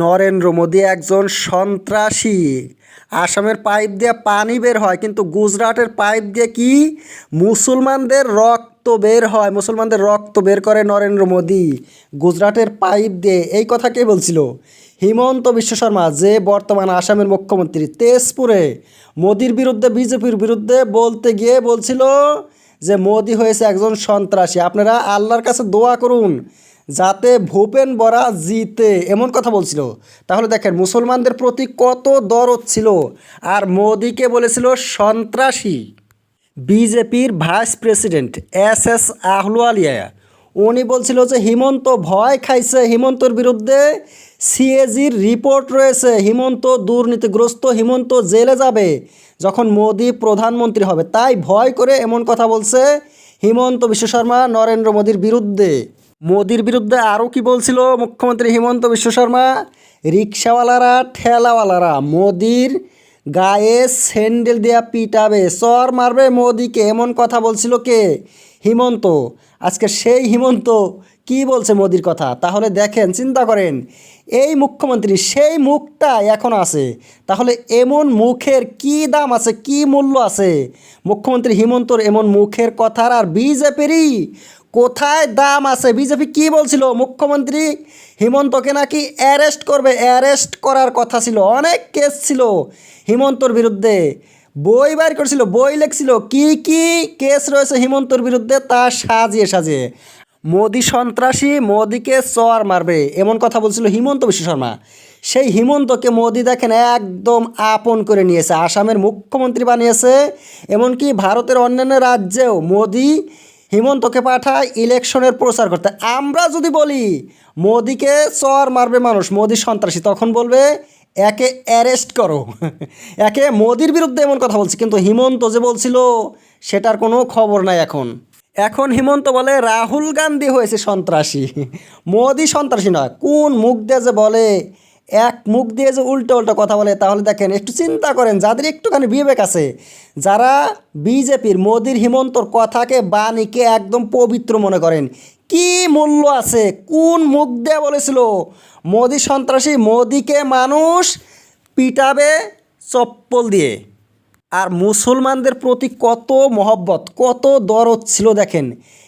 নরেন্দ্র মোদী একজন সন্ত্রাসী। আসামের পাইপ দিয়ে পানি বের হয়, কিন্তু গুজরাটের পাইপ দিয়ে কি মুসলমানদের রক্ত বের হয়। মুসলমানদের রক্ত বের করে নরেন্দ্র মোদী গুজরাটের পাইপ দিয়ে। এই কথা কে বলছিল? হিমন্ত বিশ্ব শর্মা, যে বর্তমান আসামের মুখ্যমন্ত্রী। তেজপুরে মোদির বিরুদ্ধে, বিজেপির বিরুদ্ধে বলতে গিয়ে বলছিল যে মোদি হয়েছে একজন সন্ত্রাসী। আপনারা আল্লাহর কাছে দোয়া করুন যাতে ভূপেন বরা জিতে, এমন কথা বলছিল। তাহলে দেখেন মুসলমানদের প্রতি কত দরদ ছিল, আর মোদিকে বলেছিল সন্ত্রাসী। বিজেপির ভাইস প্রেসিডেন্ট এস আহলুওয়ালিয়া, উনি বলছিল যে হিমন্ত ভয় খাইছে, হিমন্তর বিরুদ্ধে সিএজির রিপোর্ট রয়েছে, হিমন্ত দুর্নীতিগ্রস্ত, হিমন্ত জেলে যাবে যখন মোদি প্রধানমন্ত্রী হবে, তাই ভয় করে এমন কথা বলছে হিমন্ত বিশ্ব শর্মা নরেন্দ্র মোদির বিরুদ্ধে। মোদির বিরুদ্ধে আরও কি বলছিল মুখ্যমন্ত্রী হিমন্ত বিশ্ব শর্মা? রিক্সাওয়ালারা, ঠেলাওয়ালারা মোদির গায়ে স্যান্ডেল দিয়া পিটাবে, চর মারবে মোদিকে, এমন কথা বলছিল কে? হিমন্ত। আজকে সেই হিমন্ত কি বলছে মোদির কথা? তাহলে দেখেন, চিন্তা করেন, এই মুখ্যমন্ত্রী সেই মুখটা এখন আছে, তাহলে এমন মুখের কি দাম আছে, কি মূল্য আছে মুখ্যমন্ত্রী হিমন্তর এমন মুখের কথার? আর বিজেপিরই কোথায় দাম আছে? বিজেপি কি বলছিল? মুখ্যমন্ত্রী হিমন্তকে নাকি অ্যারেস্ট করবে, অ্যারেস্ট করার কথা ছিল, অনেক কেস ছিল হিমন্তর বিরুদ্ধে, বই বাইর করছিল, বই লিখছিল কি কি কেস রয়েছে হিমন্তর বিরুদ্ধে, তা সাজিয়ে সাজিয়ে। মোদি সন্ত্রাসী, মোদিকে চর মারবে, এমন কথা বলছিল হিমন্ত বিশ্ব শর্মা। সেই হিমন্তকে মোদি দেখেন একদম আপন করে নিয়েছে, আসামের মুখ্যমন্ত্রী বানিয়েছে। এমনকি ভারতের অন্যান্য রাজ্যেও মোদি হিমন্তকে পাঠায় ইলেকশনের প্রচার করতে। আমরা যদি বলি মোদিকে চর মারবে মানুষ, মোদি সন্ত্রাসী, তখন বলবে একে অ্যারেস্ট করো। একে মোদির বিরুদ্ধে এমন কথা বলছে, কিন্তু হিমন্ত যে বলছিল সেটার কোনো খবর নাই এখন। এখন হিমন্ত বলে রাহুল গান্ধী হয়েছে সন্ত্রাসী, মোদি সন্ত্রাসী নয়। কোন মুখ দিয়ে যে বলে, এক মুখ দিয়ে যে উল্টো উল্টো কথা বলে। তাহলে দেখেন, একটু চিন্তা করেন, যাদের একটুখানি বিবেক আছে, যারা বিজেপির মোদির হিমন্তর কথাকে, বাণীকে একদম পবিত্র মনে করেন, কি মূল্য আছে? কোন মুখ দিয়ে বলেছিল মোদি সন্ত্রাসী? মোদিকে মানুষ পিটাবে চপ্পল দিয়ে। আর মুসলমানদের প্রতি কত মহব্বত, কত দরদ ছিল দেখেন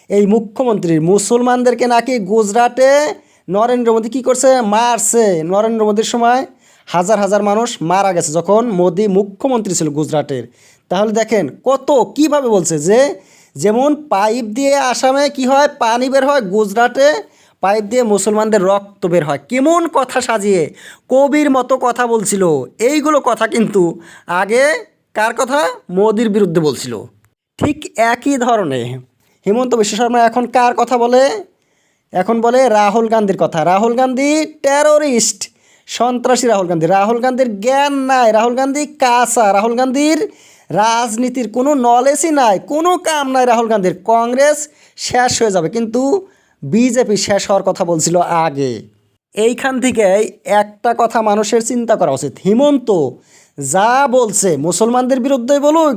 এই মুখ্যমন্ত্রীর। মুসলমানদেরকে নাকি গুজরাটে নরেন্দ্র মোদী কী করছে? মারছে। নরেন্দ্র মোদীর সময় হাজার হাজার মানুষ মারা গেছে যখন মোদী মুখ্যমন্ত্রী ছিল গুজরাটের। তাহলে দেখেন কত কীভাবে বলছে যে যেমন পাইপ দিয়ে আসামে কি হয়, পানি বের হয়, গুজরাটে পাইপ দিয়ে মুসলমানদের রক্ত বের হয়। কেমন কথা সাজিয়ে কবির মতো কথা বলছিল। এইগুলো কথা কিন্তু আগে কার কথা? মোদির বিরুদ্ধে বলছিল। ঠিক একই ধরনের হিমন্ত বিশ্ব শর্মা এখন কার কথা বলে? এখন বলে রাহুল গান্ধীর কথা। রাহুল গান্ধী টেরোরিস্ট, সন্ত্রাসী। রাহুল গান্ধী, রাহুল গান্ধীর জ্ঞান নাই, রাহুল গান্ধী কাঁচা, রাহুল গান্ধীর রাজনীতির কোনো নলেজই নাই, কোনো কাম নাই রাহুল গান্ধীর। কংগ্রেস শেষ হয়ে যাবে, কিন্তু বিজেপি শেষ হওয়ার কথা বলছিল আগে। এইখান থেকে একটা কথা মানুষের চিন্তা করা উচিত, হিমন্ত যা বলছে মুসলমানদের বিরুদ্ধেই বলুক,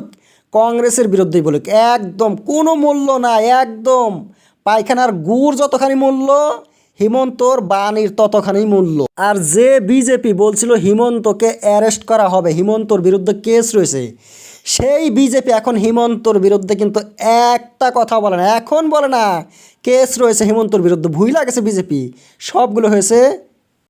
কংগ্রেসের বিরুদ্ধেই বলুক, একদম কোনো মূল্য নাই, একদম পায়খানার গুড় যতখানি মূল্য, হিমন্তর বাণীর ততখানি মূল্য। আর যে বিজেপি বলছিল হিমন্তকে অ্যারেস্ট করা হবে, হিমন্তর বিরুদ্ধে কেস রয়েছে, সেই বিজেপি এখন হিমন্তর বিরুদ্ধে কিন্তু একটা কথা বলে না। এখন বলে না কেস রয়েছে হিমন্তর বিরুদ্ধে, ভুইলা গেছে বিজেপি, সবগুলো হয়েছে